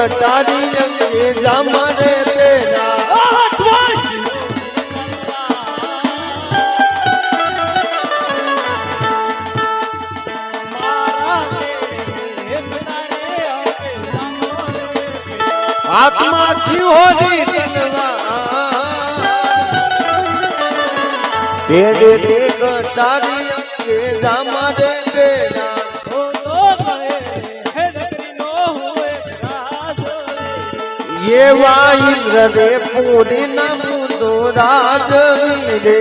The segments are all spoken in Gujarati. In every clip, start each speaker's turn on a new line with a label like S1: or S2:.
S1: ઘટાડી અંગે જામરે પેલા હાથમાં સિંહોની તલવાર પેડે તે ઘટાડી અંગે જામરે પેલા એવા ઇન્દ્ર રે પૂરી નામું તો રાજવી રે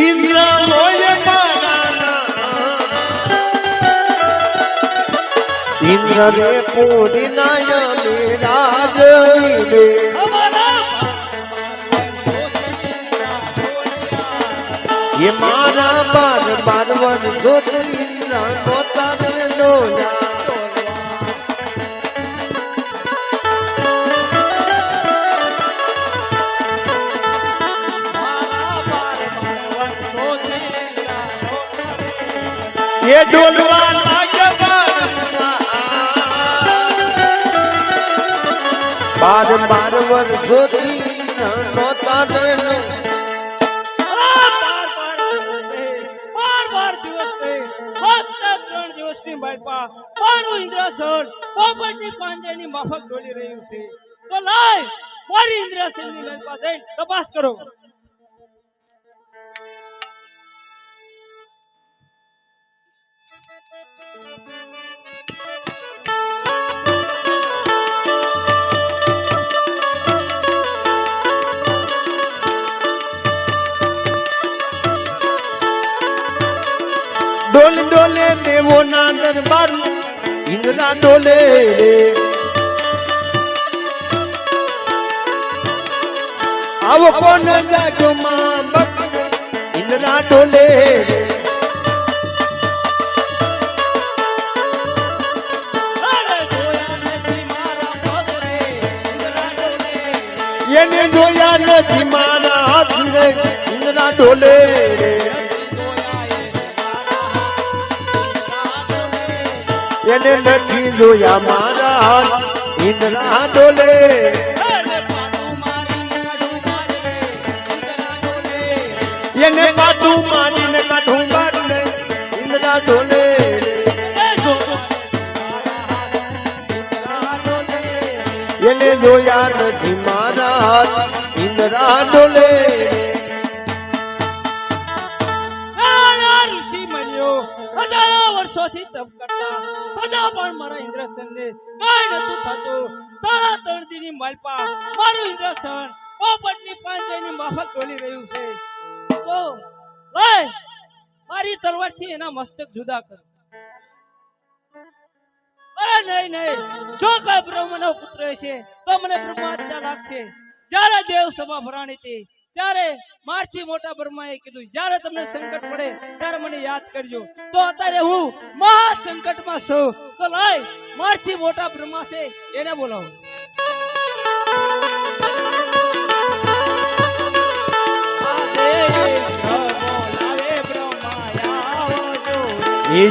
S1: ઇન્દ્ર હોય ઇન્દ્ર રે પૂરી નાયમે રાજવી રે ये मारा बार बार वन जोतरीना नोता ने डोला ये डोलवा लागे बार बार वन जोतरीना नोता ने
S2: મારું ઇન્દ્રાસન પોપટની પાંજરાની માફક ડોલી રહ્યું છે તો લાય મારી ઇન્દ્રાસનની મેલપા જઈને તપાસ કરો
S1: डोल डोले देवो ना दरबार इंद्रा डोले अब कौन जागो मां बक इंद्रा डोले ये ने जोया नदी मारा हाथ रे इंद्रा डोले એને નથી જોયા મારા ઇન્દ્રા ડોલે એને પાટું મારીને કાઢું બારને ઇન્દ્રા ડોલે એને જોયા નથી મારા ઇન્દ્રા ડોલે
S2: વર્ષોથી તપ કરતા સદા પણ મારા ઇન્દ્રસનને કાઈ નતું થતું 3.5 દીની માલપા મારું ઇન્દ્રસન પોપટની પાંજરાની માફક ડોલી રહ્યું છે તો લઈ મારી તલવારથી એના મસ્તક જુદા કર અરે નહીં જો કોઈ બ્રહ્મનો પુત્ર છે તો મને બ્રહ્મહત્યા લાગશે જ્યારે દેવ સભા ભરાણી હતી ત્યારે મારથી મોટા બ્રહ્માએ કીધું જ્યારે તમને સંકટ પડે ત્યારે મને યાદ કરજો તો અત્યારે હું મહા સંકટમાં છું તો લાય મારથી મોટા બ્રહ્મા છે એને બોલાવો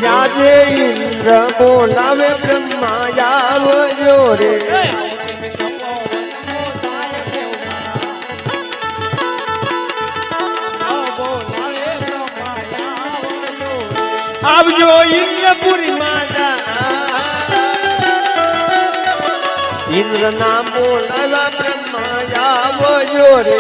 S1: આજે ઇન્દ્ર બોલાવે બ્રહ્મા આવજો રે આવજો ઇન્દ્રપુરી માતા ઇન્દ્ર નામ બોલાવા બ્રહ્મા આવજો રે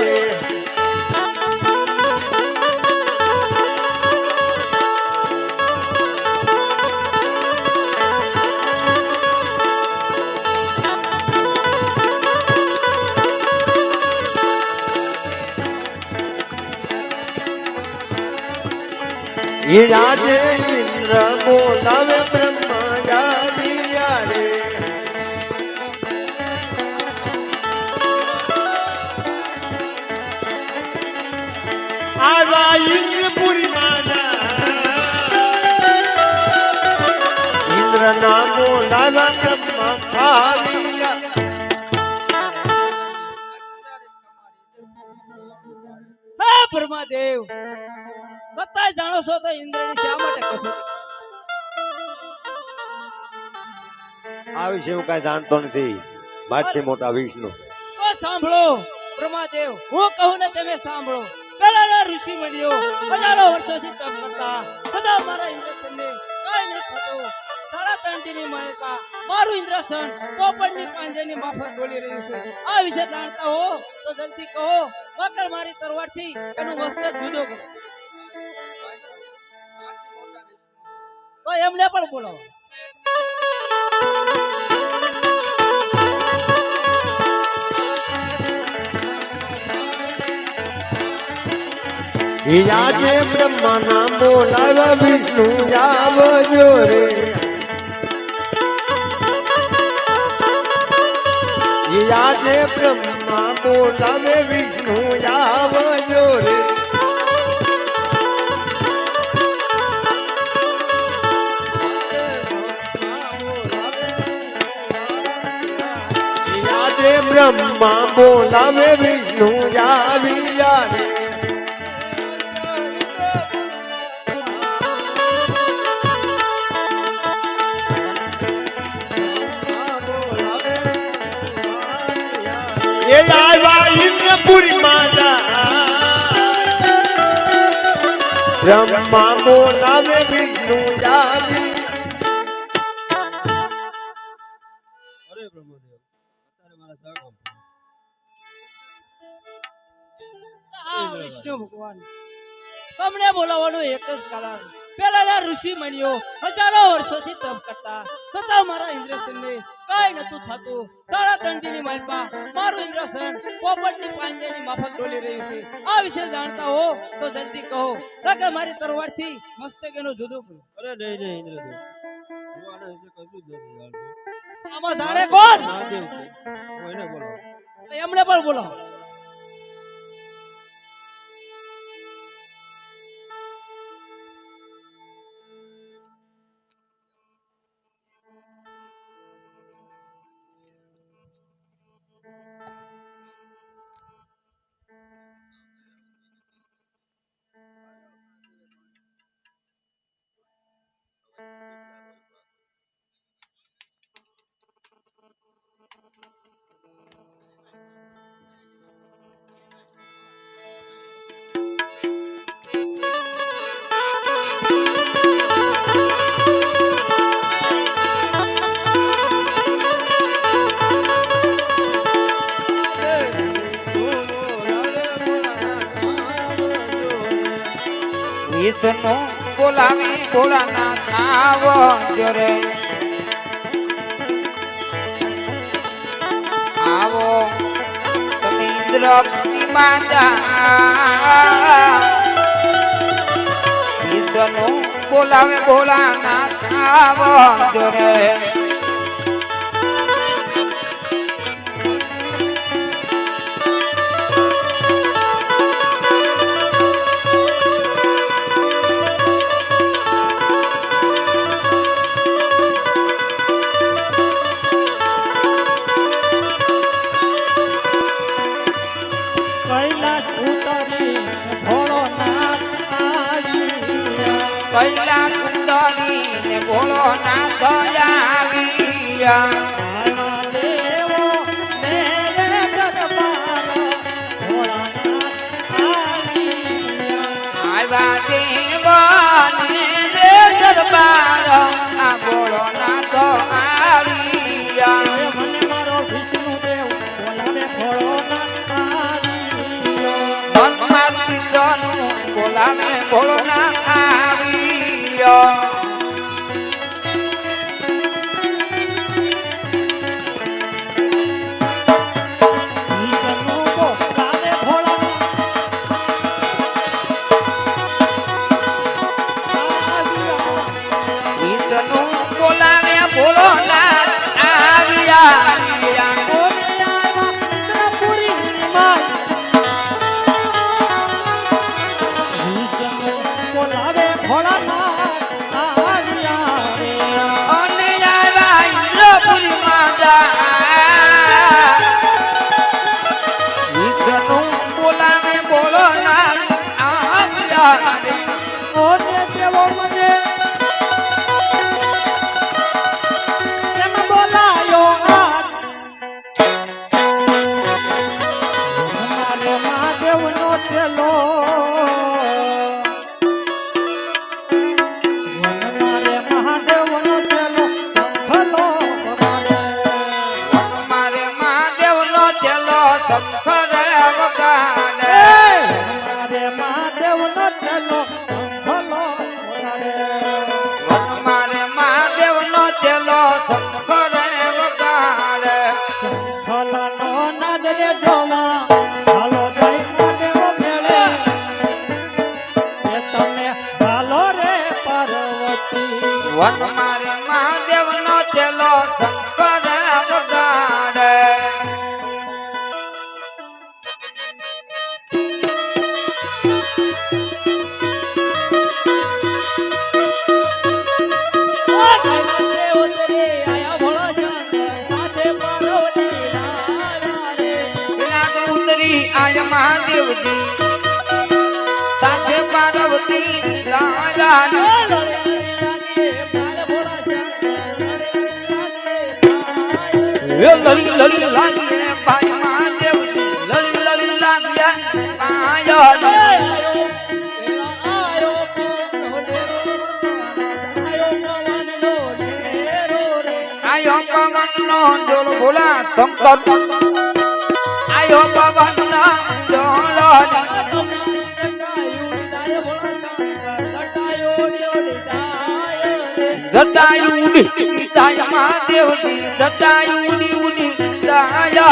S1: આજે ઇન્દ્ર બોલાવે બ્રહ્મા આવ્યા રે આવા ઇન્દ્રપુરી માતા ઇન્દ્ર ના બોલાવા બ્રહ્મા આવ્યા
S2: બ્રહ્માદેવ છતાંય જાણો છો તો ઇન્દ્રની શા માટે કશું
S1: આ વિશે હું કઈ જાણતો નથી. મારથી મોટા વિષ્ણુ.
S2: તો સાંભળો બ્રહ્માદેવ, હું કહું ને તમે સાંભળો. પેલાના ઋષિ મુનિઓ હજારો વર્ષોથી તપ કરતા બધા મારા ઇન્દ્રસનને કાંઈ નહીં થતું. 3.5 દીની માલિકા મારું ઇન્દ્રસન પોપટની પાંજરની માફક ડોલી રહ્યું છે. આ વિશે જાણતા હો તો જલ્દી કહો, વગર મારી તરવારથી એનું મસ્તક જુદો કરો. તો એમને પણ બોલાવો.
S1: આજે બ્રહ્માના બોલાવે વિષ્ણુ આવજો રે. આજે બ્રહ્મા બોલાવે વિષ્ણુ આવજો રે. આજે બ્રહ્મા બોલાવે વિષ્ણુ આવી રે. બ્રહ્મા બોલાવે વિષ્ણુ આવી.
S3: અરે બ્રહ્મદેવ, અત્યારે મારા સાગમ
S2: આ વિષ્ણુ ભગવાન તમને બોલાવવાનું એક જ કારણ. પેલાના ઋષિ મુનિઓ હજારો વર્ષોથી તપ કરતા છતાં મારા ઇન્દ્રસનને કાંઈ નતું થતું. 3.5 દીની માલિકા મારું ઇન્દ્રસન પોપટની પાંજરની માફક ડોલી રહ્યું છે. આ વિશે જાણતા હો તો જલ્દી કહો, નકર મારી તરવારથી મસ્તક એનું જુદું કરો.
S3: અરે નહીં નહીં ઇન્દ્રદેવ, હું આના વિશે કશું જ નથી જાણતો.
S2: આમાં જાણે કોણ?
S3: મહાદેવ છે, હું એને બોલાવું.
S2: એમને પણ બોલાવો.
S4: વિષ્ણુ બોલાવી ભોળાનાથ આવજો રે. આવો તમે ઇન્દ્રની માતા. વિષ્ણુ બોલાવે ભોળાનાથ આવજો રે. કૈલાસ સુંદરી ને ભોળોનાથ આવ્યા. આવ્યા દેવને રે દરબાર, આ ભોળોનાથ આવ્યા. મનમાં કીર્તનું બોલાવે ભોળોનાથ આવ્યા. બોલાવે ભોળોનાથ આવ્યા.
S2: ઓને કેવો મને કેમ બોલાયો આજ મારે મહાદેવનો ચેલો મારે મહાદેવનો ચેલો સંભલો
S4: મારે મહાદેવનો ચેલો શંકર વગાડે
S2: મારે મહાદેવનો ચેલો સંભલો
S4: મારે મહાદેવનો ચેલો શંકર વગાડે
S2: સંભલનો નાદ રે જોવા હાલો જય મહાદેવ મેળે એ તમે હાલો રે પાર્વતી
S4: વન મારે મહાદેવનો ચેલો શંકર વગાડે આય મહાદેવજી સાથે પાર્વતી લાલાની લલી લલી લાગે પાય મહાદેવજી લલી લલી લાગે પાય આયો પવનનો જોલ બોલા શંકર આયો પવનનો જોલ જટાયુડી તાય મહાદેવજી જટાયુડી ઉડી તાય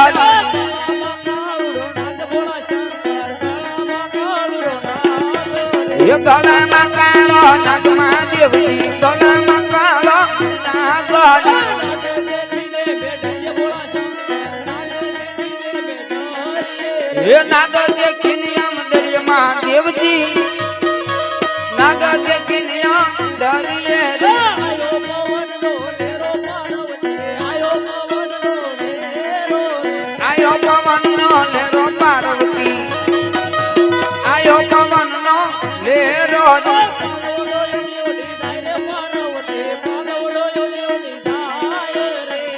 S4: એ ગળામાં કાળો નાગ મહાદેવજી ગળામાં કાળો નાગ એ નાગ દેખીને આમ દરિયા મહાદેવજી નાગ દેખીને આમ દરિયે આયો પવનનો લેરો પાર્વતી આયો પવનનો લેરો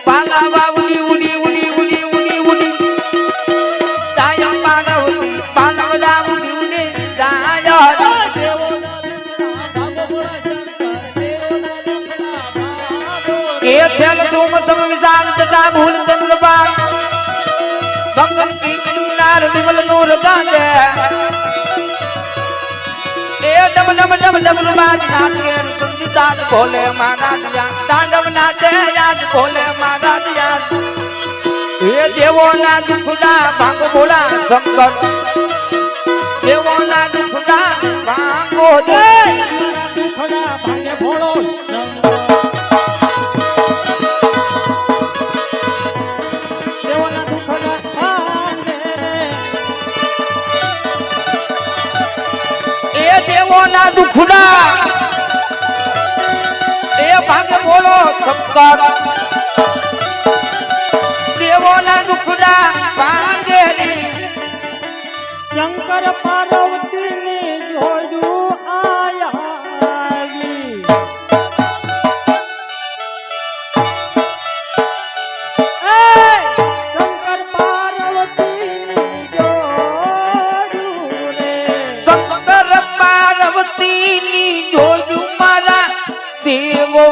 S4: પાલાવા ઉડી ઉડી ઉડી ઉડી ઉડી ઉડી તાયા પાર્વતી પાલાવા ઉડી ઉડી તાયા એ ખેલ તુમ તમ વિશાલ તથા ભૂલ ચંદ્ર બાગ ગંગમ કી કિનાર વિમલ નૂર ગાંધે એ ડમ ડમ ડમ ડમ બાજ નાચે સંગીતાજ ભોલે મહારાજ તાંડવ નાચે યાદ ભોલે મહારાજ એ દેવો ના દુખડા ભાંગ બોલા શંકર દેવો ના દુખડા ભાંગો દે
S2: દુખડા ભાંગે ભોળો દેવોના દુખડા ભાંગે
S4: એ દેવોના દુખડા એ ભાંગ બોલો શંકર દેવોના દુખડા ભાંગે
S2: શંકર પાર્વતી ની જોડું આયાવી શંકર પાર્વતી ની જોડું રે
S4: શંકર પાર્વતી ની જોયું મારા દેવો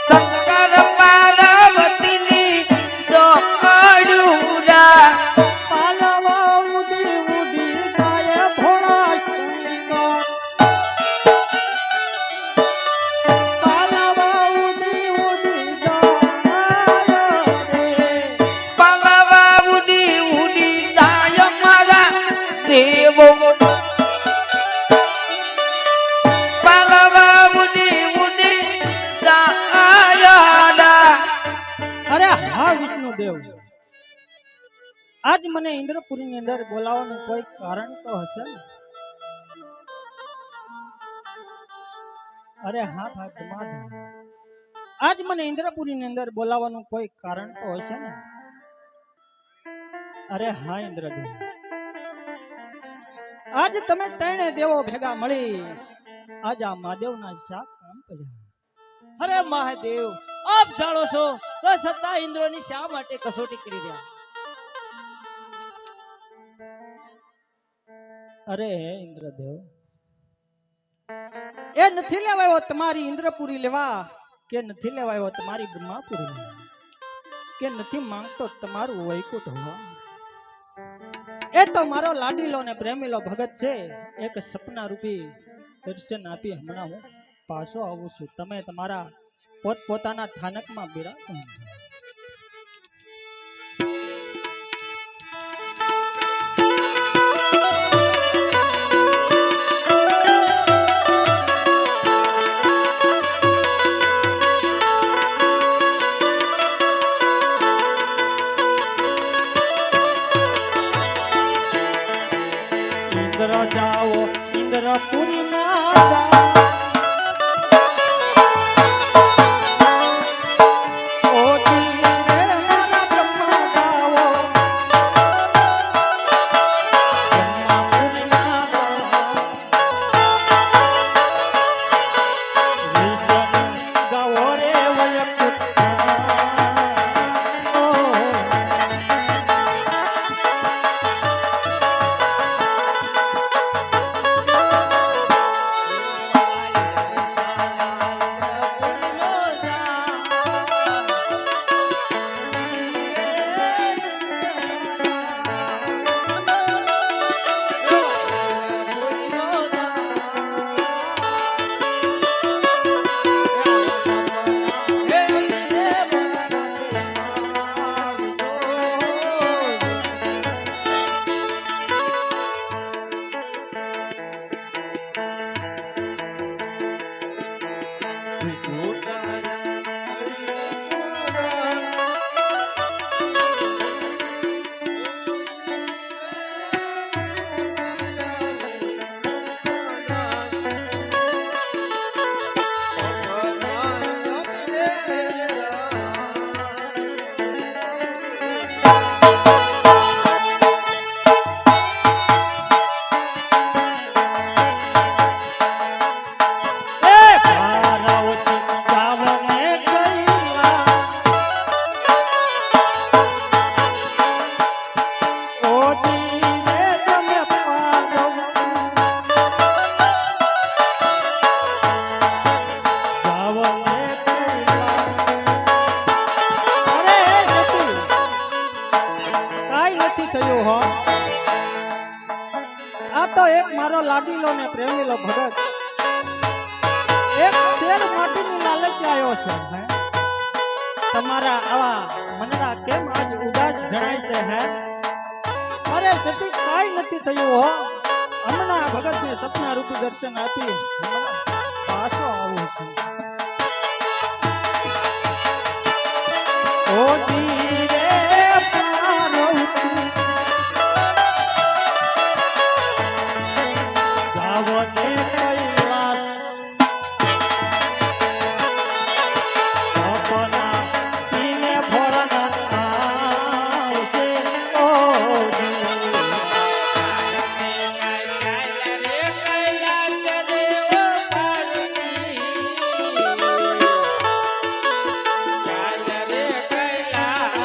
S4: શંકર પાર્વતી ની જોડું
S2: પાલવા ઉડી ઉડી ગાય ભોળા શંકર પાલવા ઉડી ઉડી ગાય રે
S4: પાલાવા ઉડી ઉડી જાય મારા દેવો પાલાવા ઉડી ઉડી જાય
S2: અરે હા વિષ્ણુદેવ આજ મને ઇન્દ્રપુરી ની અંદર બોલાવવાનું કોઈ કારણ તો હશે ને અરે હા ભાગમાદ આજ મને ઇન્દ્રપુરી ની અંદર બોલાવવાનું કોઈ કારણ તો હશે ને અરે હા ઇન્દ્રદેવ આજ તમે ત્રણે દેવો ભેગા મળી આજ આ મહાદેવના શાક કામ કર્યા. અરે મહાદેવ, આપ જાણો છો તો સત્તા ઇન્દ્રની શા માટે કસોટી કરી રહ્યા? અરે ઇન્દ્રદેવ, એ નથી લેવાયો તમારી ઇન્દ્રપુરી લેવા, કે નથી લેવાયો તમારી બ્રહ્માપુરી લેવા, કે નથી માંગતો તમારું વૈકુંઠ હોવા. એ તો મારો લાડીલો ને પ્રેમીલો ભગત છે. એક સપના રૂપી દર્શન આપી હમણાં હું પાછો આવું છું. તમે તમારા પોતપોતાના સ્થાનકમાં બિરાજો. ઇન્દ્ર જાઓ ઇન્દ્રપુરી માં જાઓ, ઓ દિલે મારા બ્રહ્મા જાઓ, બ્રહ્માપુરી માં જાઓ, વિષ્ણુ ગાઓ રે વૈકુંઠ. લાડીલો ને પ્રેમીલો ભગત એક શેર માટીની લાલચ આવ્યો છે. તમારા આવા મનડા કેમ આજ ઉદાસ જણાય છે? અરે સતી કાઈ નથી થયું હો. હમણાં ભગત ને સપના રૂપી દર્શન આપી હમણાં પાછો આવું છું. ઓ ધીરે પાર્વતી જાવને કૈલાસ, સપના પીને ભરણ આવશે. ઓ
S4: ચાલ રે કૈલાસ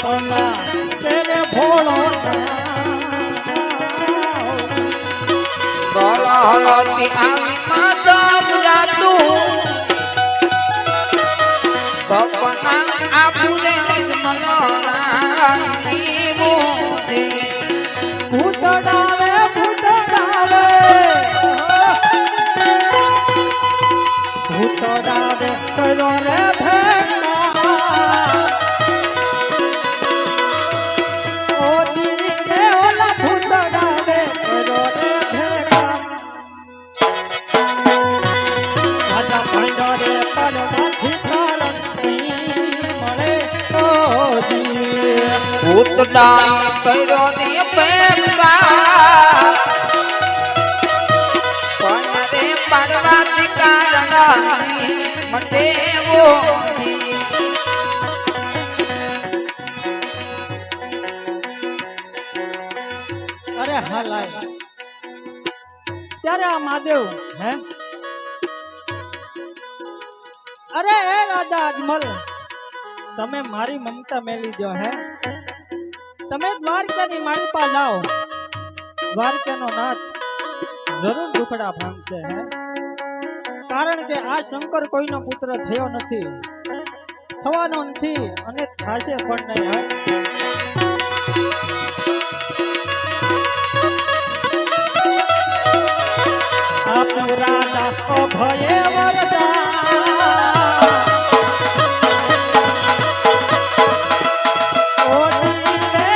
S2: સપના તેરે ભોળો
S4: બોલો હલોતી આવી માતા જાતું સપના આપુને મનોરાની મોતી
S2: ભૂતડાવે ભૂતડાવે કરો રે ભેગા ઓ દીને ઓલા ભૂતડાવે કરો રે ભેગા રાજા ભંડારે પરમાંથી કારણ મળે તો જી
S4: ભૂતડાય કર્યો ને પેગા પનરે પાડવાથી કારણાની મટે મોતી
S2: અરે હા લાય ત્યારે આ મહાદેવ હે અરે હે રાજા અજમલ તમે મારી મમતા મેલી દો હે તમે દ્વારકાની મારી પાસે આવો દ્વારકાનો નાથ જરૂર દુખડા ભાંગશે હે કારણ કે આ શંકર કોઈનો પુત્ર થયો નથી થવાનો નથી અને થાશે પણ નહીં હે આપનું રાજા અભય વરદા ઓ દીને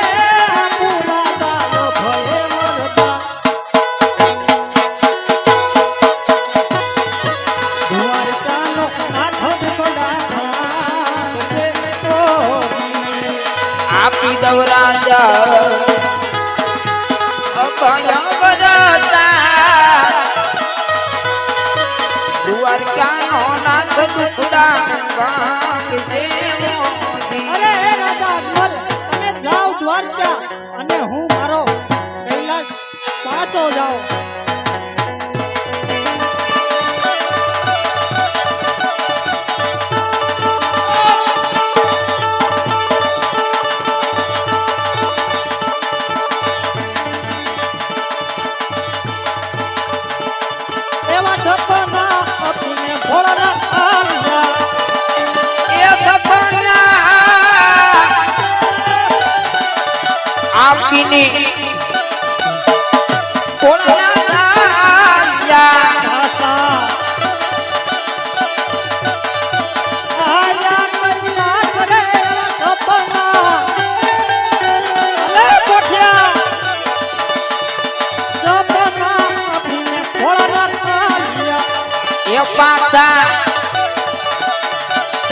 S2: આપનું રાજા અભય વરદા દ્વારકાનો નાથ દુખડા
S4: આપી દવ રાજા અભય વરદા દ્વારકાનો નાથ દુખડા ભાંગજે મોતી
S2: અરે હે રાજા અજમલ તમે જાઓ દ્વારકા અને હું મારો કૈલાસ પાછો જાઉં એવા સપના આપીને ભોળા આવ્યા
S4: એ સપના આપીને કોળા
S2: આશા આયા કૈલાસ રે એવા સપના અલે પોઠિયા સપના આપીને ભોળા આવ્યા
S4: એ પાતા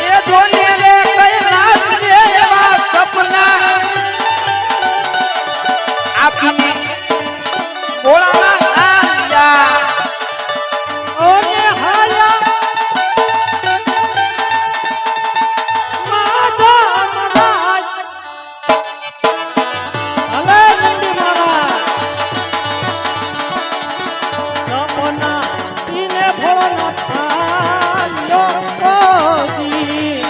S4: એ ધોને રે કૈલાસ રે એવા સપના આપીને કોળા આવ્યા
S2: ઓને હાયા માધા મહારાજ અલે નંદી મહારાજ સપના ઈને ભોળો થાયો કોજી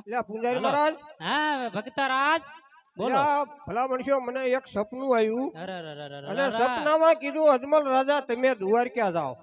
S3: લે પૂજારી મહારાજ
S2: હા ભક્તરાજ બોલો
S3: લે ભલા મનુષ્યો મને એક સપનું આવ્યું
S2: અરે
S3: અને સપનામાં કીધું અજમલ રાજા તમે દ્વારકા જાઓ